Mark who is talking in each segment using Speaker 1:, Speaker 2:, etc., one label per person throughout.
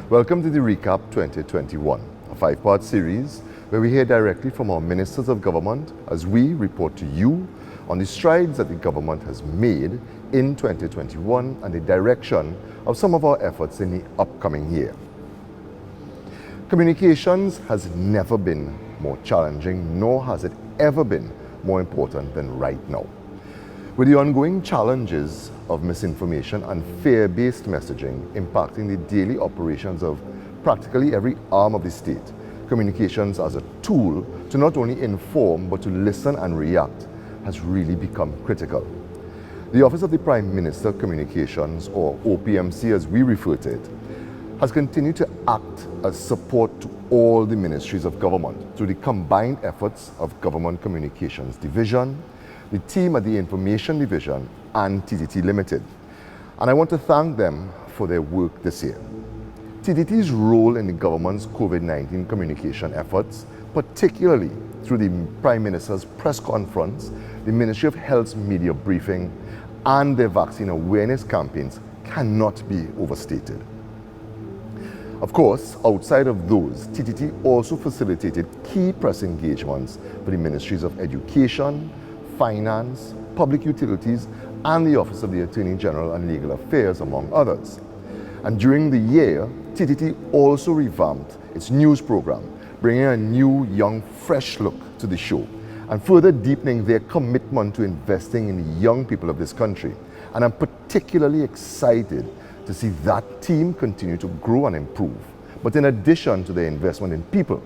Speaker 1: Welcome to the Recap 2021, a 5-part series where we hear directly from our ministers of government as we report to you on the strides that the government has made in 2021 and the direction of some of our efforts in the upcoming year. Communications has never been more challenging, nor has it ever been more important than right now. With the ongoing challenges of misinformation and fear-based messaging impacting the daily operations of practically every arm of the state, communications as a tool to not only inform but to listen and react has really become critical. The Office of the Prime Minister Communications, or OPMC as we refer to it, has continued to act as support to all the ministries of government through the combined efforts of Government Communications Division, the team at the Information Division, and TTT Limited. And I want to thank them for their work this year. TTT's role in the government's COVID-19 communication efforts, particularly through the Prime Minister's press conference, the Ministry of Health's media briefing, and their vaccine awareness campaigns, cannot be overstated. Of course, outside of those, TTT also facilitated key press engagements for the Ministries of Education, Finance, Public Utilities, and the Office of the Attorney General and Legal Affairs, among others. And during the year, TTT also revamped its news program, bringing a new, young, fresh look to the show, and further deepening their commitment to investing in the young people of this country. And I'm particularly excited to see that team continue to grow and improve. But in addition to their investment in people,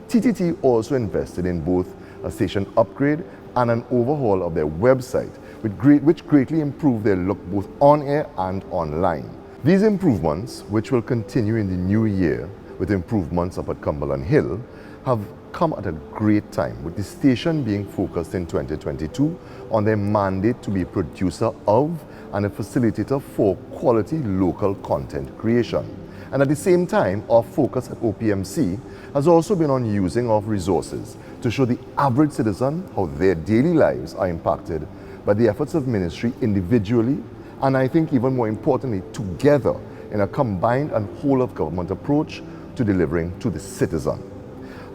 Speaker 1: TTT also invested in both a station upgrade and an overhaul of their website, which greatly improved their look both on air and online. These improvements, which will continue in the new year with improvements up at Cumberland Hill, have come at a great time, with the station being focused in 2022 on their mandate to be a producer of and a facilitator for quality local content creation. And at the same time, our focus at OPMC has also been on using of resources to show the average citizen how their daily lives are impacted by the efforts of ministry individually, and I think even more importantly, together in a combined and whole of government approach to delivering to the citizen.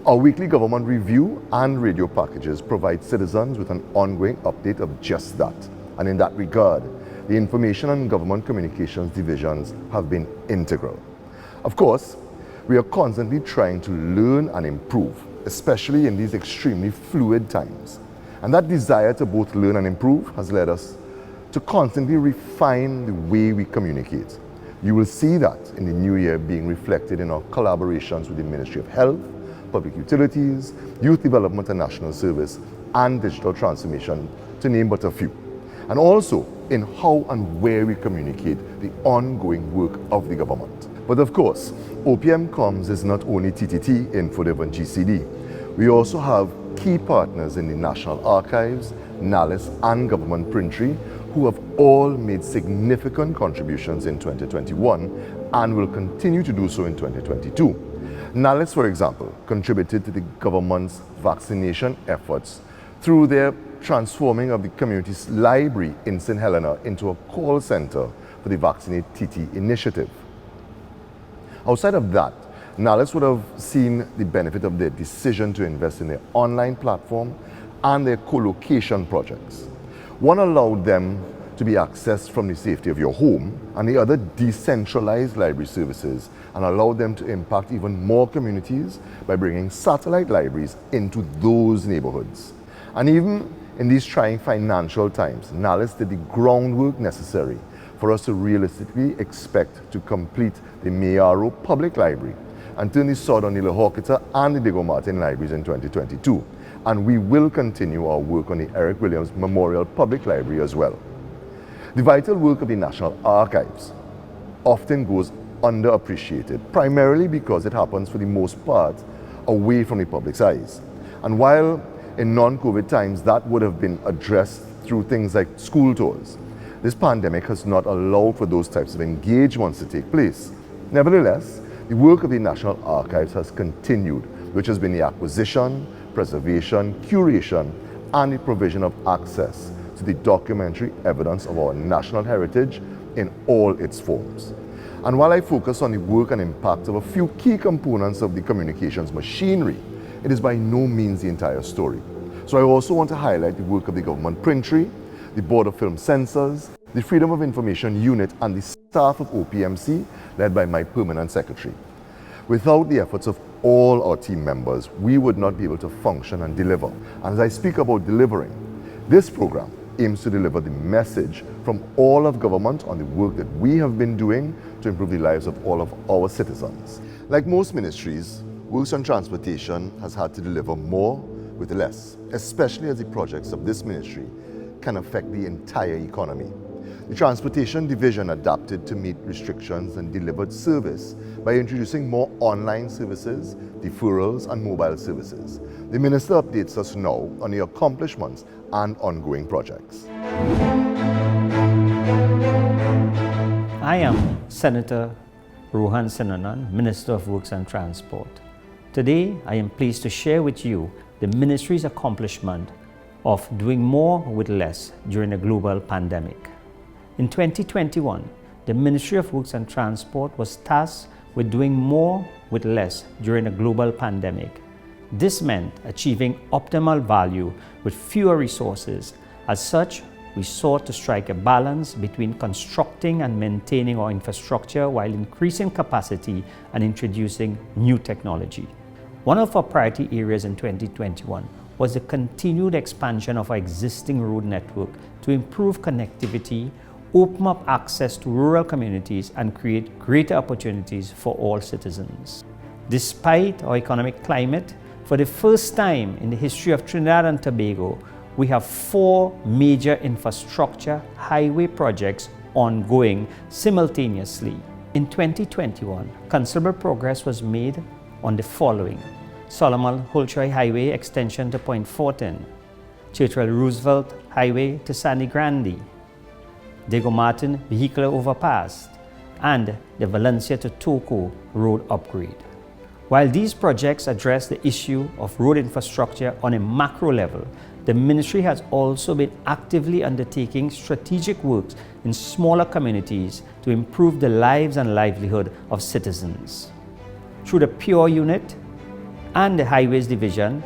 Speaker 1: Our weekly government review and radio packages provide citizens with an ongoing update of just that. And in that regard, the Information and Government Communications divisions have been integral. Of course, we are constantly trying to learn and improve, especially in these extremely fluid times. And that desire to both learn and improve has led us to constantly refine the way we communicate. You will see that in the new year being reflected in our collaborations with the Ministry of Health, Public Utilities, Youth Development and National Service, and Digital Transformation, to name but a few. And also in how and where we communicate the ongoing work of the government. But of course, OPM Comms is not only TTT, InfoDev and GCD. We also have key partners in the National Archives, NALIS and Government Printry, who have all made significant contributions in 2021 and will continue to do so in 2022. NALIS, for example, contributed to the government's vaccination efforts through their transforming of the community's library in St. Helena into a call center for the Vaccinate TT initiative. Outside of that, NALIS would have seen the benefit of their decision to invest in their online platform and their co-location projects. One allowed them to be accessed from the safety of your home, and the other decentralized library services and allowed them to impact even more communities by bringing satellite libraries into those neighborhoods. And even in these trying financial times, NALIS did the groundwork necessary for us to realistically expect to complete the Mayaro Public Library and turn the sword on the Lahokita and the Diego Martin libraries in 2022. And we will continue our work on the Eric Williams Memorial Public Library as well. The vital work of the National Archives often goes underappreciated, primarily because it happens for the most part away from the public's eyes. And while in non-COVID times that would have been addressed through things like school tours, this pandemic has not allowed for those types of engagements to take place. Nevertheless, the work of the National Archives has continued, which has been the acquisition, preservation, curation, and the provision of access to to the documentary evidence of our national heritage in all its forms. And while I focus on the work and impact of a few key components of the communications machinery, it is by no means the entire story. So I also want to highlight the work of the government printry, the Board of Film Censors, the Freedom of Information Unit, and the staff of OPMC, led by my permanent secretary. Without the efforts of all our team members, we would not be able to function and deliver. And as I speak about delivering, this program aims to deliver the message from all of government on the work that we have been doing to improve the lives of all of our citizens. Like most ministries, Works and Transportation has had to deliver more with less, especially as the projects of this ministry can affect the entire economy. The Transportation Division adapted to meet restrictions and delivered service by introducing more online services, deferrals, and mobile services. The Minister updates us now on the accomplishments and ongoing projects.
Speaker 2: I am Senator Rohan Sinanan, Minister of Works and Transport. Today, I am pleased to share with you the Ministry's accomplishment of doing more with less during a global pandemic. In 2021, the Ministry of Works and Transport was tasked with doing more with less during a global pandemic. This meant achieving optimal value with fewer resources. As such, we sought to strike a balance between constructing and maintaining our infrastructure while increasing capacity and introducing new technology. One of our priority areas in 2021 was the continued expansion of our existing road network to improve connectivity, open up access to rural communities, and create greater opportunities for all citizens. Despite our economic climate, for the first time in the history of Trinidad and Tobago, we have 4 major infrastructure highway projects ongoing simultaneously. In 2021, considerable progress was made on the following: Solomon Holchoy Highway extension to Point Fortin, Churchill Roosevelt Highway to Sandy Grande, Diego Martin Vehicular Overpass, and the Valencia to Toco road upgrade. While these projects address the issue of road infrastructure on a macro level, the Ministry has also been actively undertaking strategic works in smaller communities to improve the lives and livelihood of citizens. Through the Pure Unit and the Highways Division,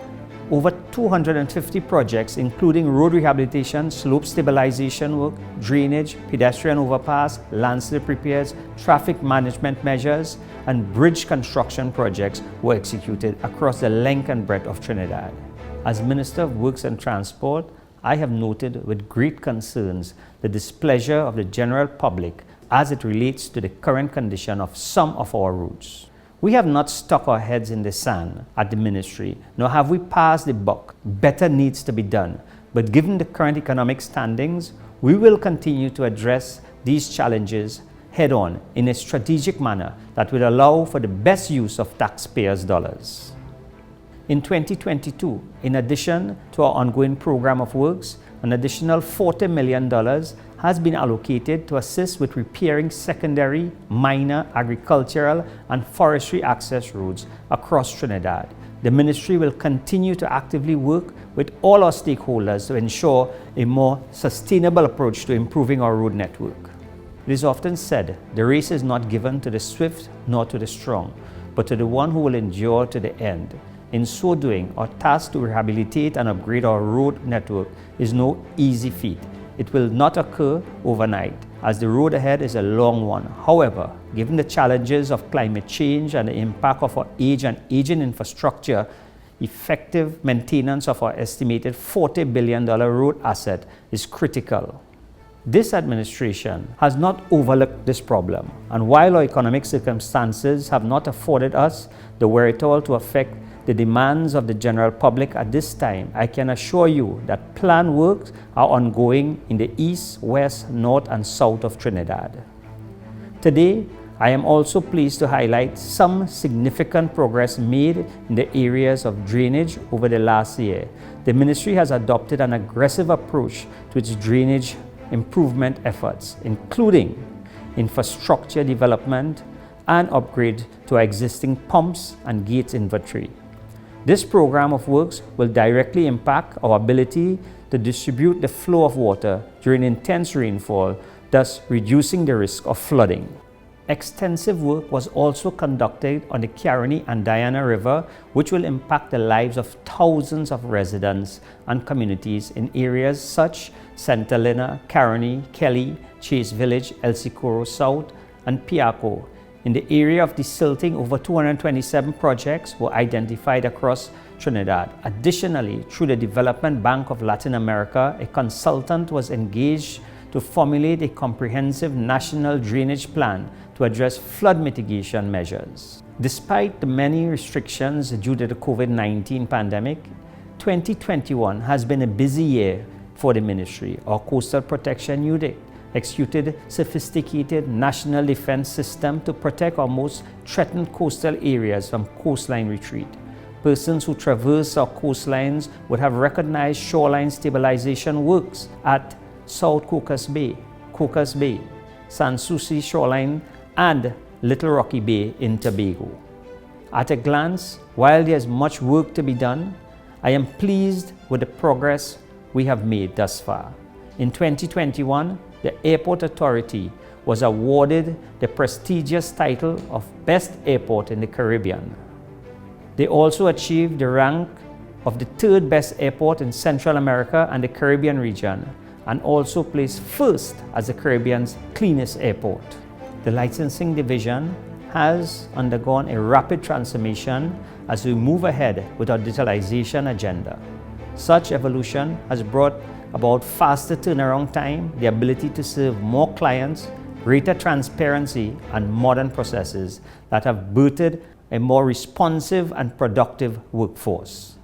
Speaker 2: over 250 projects including road rehabilitation, slope stabilization work, drainage, pedestrian overpass, landslip repairs, traffic management measures, and bridge construction projects were executed across the length and breadth of Trinidad. As Minister of Works and Transport, I have noted with great concerns the displeasure of the general public as it relates to the current condition of some of our roads. We have not stuck our heads in the sand at the Ministry, nor have we passed the buck. Better needs to be done. But given the current economic standings, we will continue to address these challenges head-on in a strategic manner that will allow for the best use of taxpayers' dollars. In 2022, in addition to our ongoing program of works, an additional $40 million has been allocated to assist with repairing secondary, minor, agricultural, and forestry access roads across Trinidad. The Ministry will continue to actively work with all our stakeholders to ensure a more sustainable approach to improving our road network. It is often said, the race is not given to the swift nor to the strong, but to the one who will endure to the end. In so doing, our task to rehabilitate and upgrade our road network is no easy feat. It will not occur overnight, as the road ahead is a long one. However, given the challenges of climate change and the impact of our age and aging infrastructure, effective maintenance of our estimated $40 billion road asset is critical. This administration has not overlooked this problem, and while our economic circumstances have not afforded us the wherewithal to affect the demands of the general public at this time, I can assure you that planned works are ongoing in the east, west, north, and south of Trinidad. Today, I am also pleased to highlight some significant progress made in the areas of drainage over the last year. The Ministry has adopted an aggressive approach to its drainage improvement efforts, including infrastructure development and upgrade to our existing pumps and gates inventory. This program of works will directly impact our ability to distribute the flow of water during intense rainfall, thus reducing the risk of flooding. Extensive work was also conducted on the Caroni and Diana River, which will impact the lives of thousands of residents and communities in areas such as St. Helena, Caroni, Kelly, Chase Village, El Socorro South, and Piaco. In the area of desilting, over 227 projects were identified across Trinidad. Additionally, through the Development Bank of Latin America, a consultant was engaged to formulate a comprehensive national drainage plan to address flood mitigation measures. Despite the many restrictions due to the COVID-19 pandemic, 2021 has been a busy year for the ministry. Our Coastal Protection Unit executed sophisticated national defense system to protect our most threatened coastal areas from coastline retreat. Persons who traverse our coastlines would have recognized shoreline stabilization works at South Cocos Bay, Sans Souci Shoreline, and Little Rocky Bay in Tobago. At a glance, while there is much work to be done, I am pleased with the progress we have made thus far. In 2021, the Airport Authority was awarded the prestigious title of Best Airport in the Caribbean. They also achieved the rank of the third best airport in Central America and the Caribbean region, and also placed first as the Caribbean's cleanest airport. The licensing division has undergone a rapid transformation as we move ahead with our digitalization agenda. Such evolution has brought about faster turnaround time, the ability to serve more clients, greater transparency, and modern processes that have birthed a more responsive and productive workforce.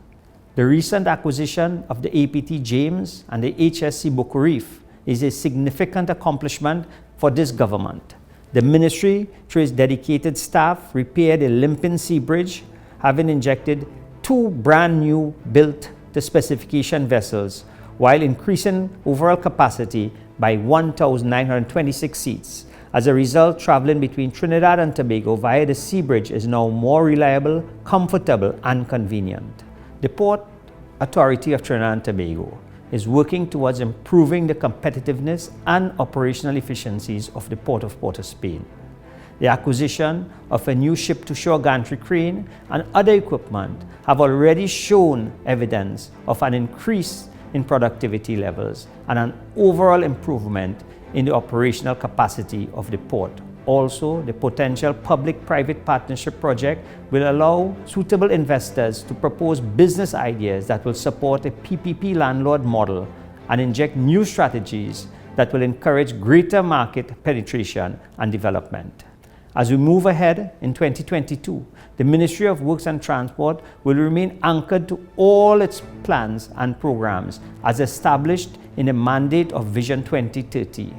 Speaker 2: The recent acquisition of the APT James and the HSC Boca Reef is a significant accomplishment for this government. The ministry, through its dedicated staff, repaired a limping sea bridge, having injected 2 brand new built to specification vessels, while increasing overall capacity by 1,926 seats. As a result, traveling between Trinidad and Tobago via the sea bridge is now more reliable, comfortable, and convenient. The Port Authority of Trinidad and Tobago is working towards improving the competitiveness and operational efficiencies of the Port of Port of Spain. The acquisition of a new ship-to-shore gantry crane and other equipment have already shown evidence of an increase in productivity levels and an overall improvement in the operational capacity of the port. Also, the potential public-private partnership project will allow suitable investors to propose business ideas that will support a PPP landlord model and inject new strategies that will encourage greater market penetration and development. As we move ahead in 2022, the Ministry of Works and Transport will remain anchored to all its plans and programs as established in the mandate of Vision 2030.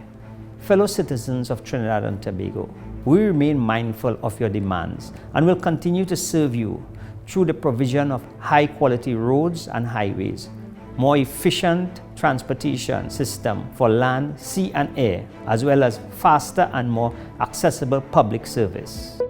Speaker 2: Fellow citizens of Trinidad and Tobago, we remain mindful of your demands and will continue to serve you through the provision of high-quality roads and highways, more efficient transportation system for land, sea, and air, as well as faster and more accessible public service.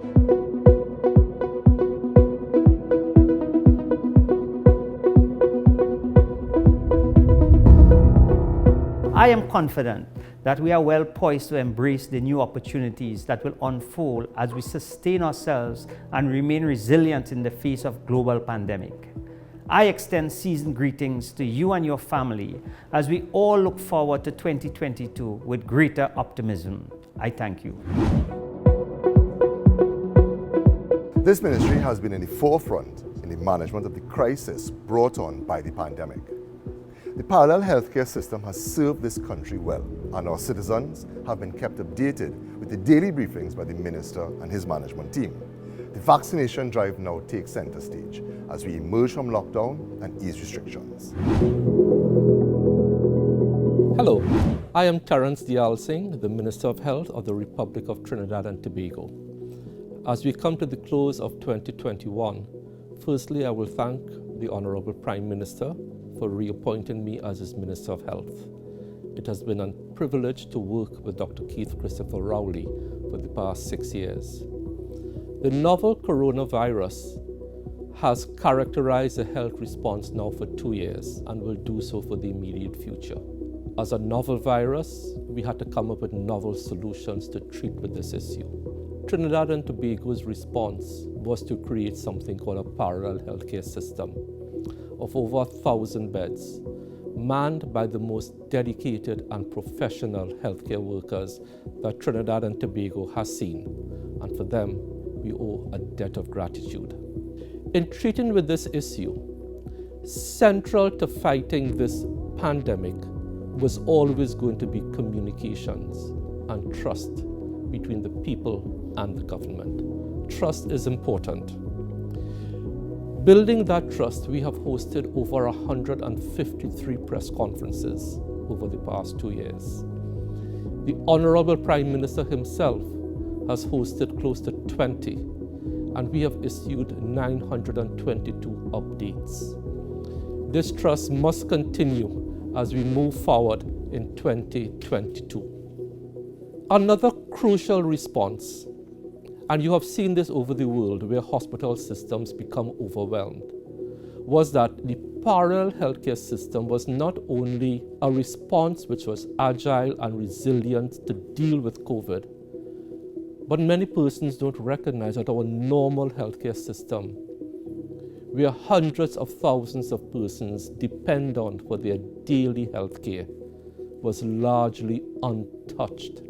Speaker 2: I am confident that we are well poised to embrace the new opportunities that will unfold as we sustain ourselves and remain resilient in the face of global pandemic. I extend seasoned greetings to you and your family as we all look forward to 2022 with greater optimism. I thank you.
Speaker 1: This ministry has been in the forefront in the management of the crisis brought on by the pandemic. The parallel healthcare system has served this country well, and our citizens have been kept updated with the daily briefings by the minister and his management team. The vaccination drive now takes center stage as we emerge from lockdown and ease restrictions.
Speaker 3: Hello, I am Terence Dial Singh, the Minister of Health of the Republic of Trinidad and Tobago. As we come to the close of 2021, firstly I will thank the Honorable Prime Minister for reappointing me as his Minister of Health. It has been a privilege to work with Dr. Keith Christopher Rowley for the past 6 years. The novel coronavirus has characterized the health response now for 2 years and will do so for the immediate future. As a novel virus, we had to come up with novel solutions to treat with this issue. Trinidad and Tobago's response was to create something called a parallel healthcare system of over 1,000 beds, manned by the most dedicated and professional healthcare workers that Trinidad and Tobago has seen, and for them, we owe a debt of gratitude. In treating with this issue, central to fighting this pandemic was always going to be communications and trust between the people and the government. Trust is important. Building that trust, we have hosted over 153 press conferences over the past 2 years. The Honorable Prime Minister himself has hosted close to 20, and we have issued 922 updates. This trust must continue as we move forward in 2022. Another crucial response, and you have seen this over the world where hospital systems become overwhelmed, was that the parallel healthcare system was not only a response which was agile and resilient to deal with COVID, but many persons don't recognize that our normal healthcare system, where hundreds of thousands of persons depend on for their daily health care, was largely untouched.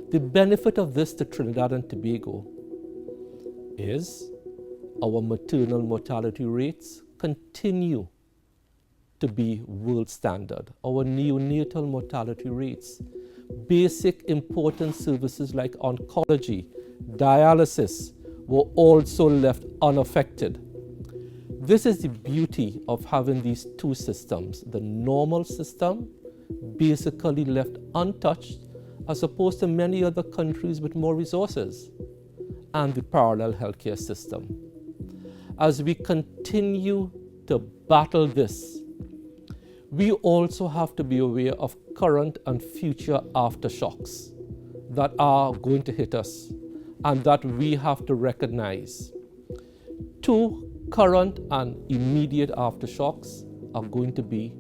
Speaker 3: The benefit of this to Trinidad and Tobago is our maternal mortality rates continue to be world standard. Our neonatal mortality rates, basic important services like oncology, dialysis were also left unaffected. This is the beauty of having these two systems. The normal system basically left untouched as opposed to many other countries with more resources, and the parallel healthcare system. As we continue to battle this, we also have to be aware of current and future aftershocks that are going to hit us and that we have to recognize. Two current and immediate aftershocks are going to be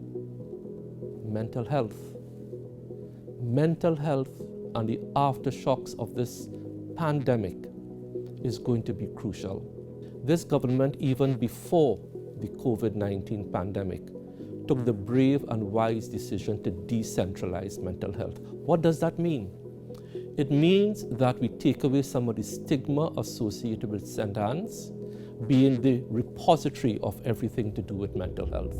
Speaker 3: mental health. Mental health and the aftershocks of this pandemic is going to be crucial. This government, even before the COVID-19 pandemic, took the brave and wise decision to decentralize mental health. What does that mean? It means that we take away some of the stigma associated with St. Anne's being the repository of everything to do with mental health.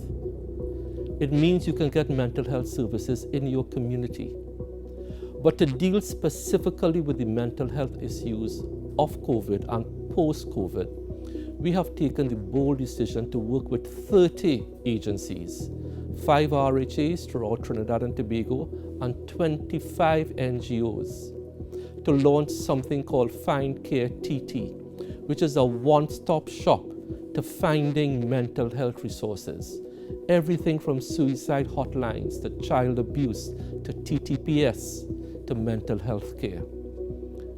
Speaker 3: It means you can get mental health services in your community. But to deal specifically with the mental health issues of COVID and post-COVID, we have taken the bold decision to work with 30 agencies, 5 RHAs throughout Trinidad and Tobago, and 25 NGOs to launch something called Find Care TT, which is a one-stop shop to finding mental health resources. Everything from suicide hotlines to child abuse to TTPS to mental health care.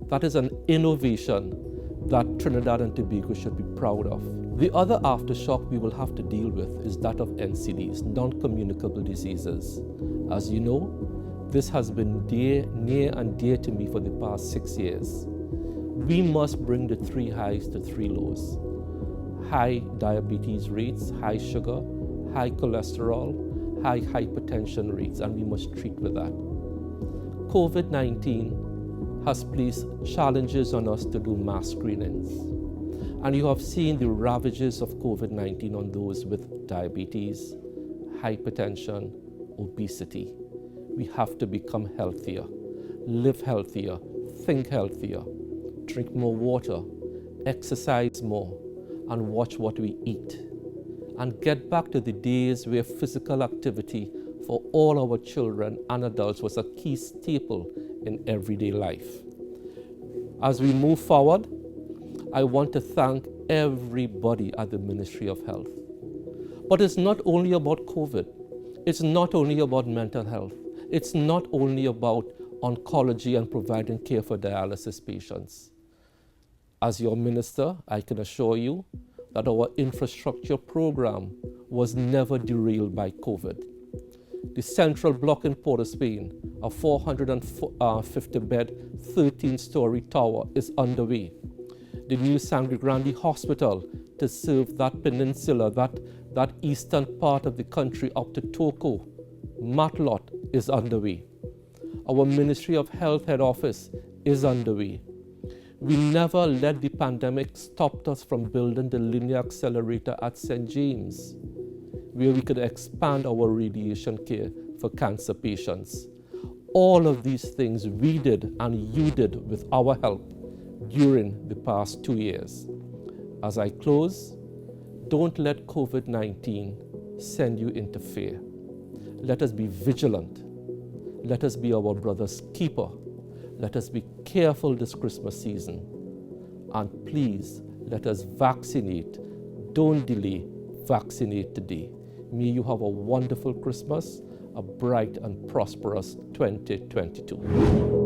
Speaker 3: That is an innovation that Trinidad and Tobago should be proud of. The other aftershock we will have to deal with is that of NCDs, non-communicable diseases. As you know, this has been near and dear to me for the past 6 years. We must bring the 3 highs to 3 lows. High diabetes rates, high sugar, high cholesterol, high hypertension rates, and we must treat with that. COVID-19 has placed challenges on us to do mass screenings. And you have seen the ravages of COVID-19 on those with diabetes, hypertension, obesity. We have to become healthier, live healthier, think healthier, drink more water, exercise more, and watch what we eat. And get back to the days where physical activity for all our children and adults was a key staple in everyday life. As we move forward, I want to thank everybody at the Ministry of Health. But it's not only about COVID. It's not only about mental health. It's not only about oncology and providing care for dialysis patients. As your minister, I can assure you, that our infrastructure program was never derailed by COVID. The central block in Port of Spain, a 450-bed, 13-story tower, is underway. The new Sangre Grande Hospital to serve that peninsula, that eastern part of the country up to Tobago, Matlot, is underway. Our Ministry of Health head office is underway. We never let the pandemic stop us from building the linear accelerator at St. James, where we could expand our radiation care for cancer patients. All of these things we did and you did with our help during the past 2 years. As I close, don't let COVID-19 send you into fear. Let us be vigilant. Let us be our brother's keeper. Let us be careful this Christmas season. And please, let us vaccinate. Don't delay. Vaccinate today. May you have a wonderful Christmas, a bright and prosperous 2022.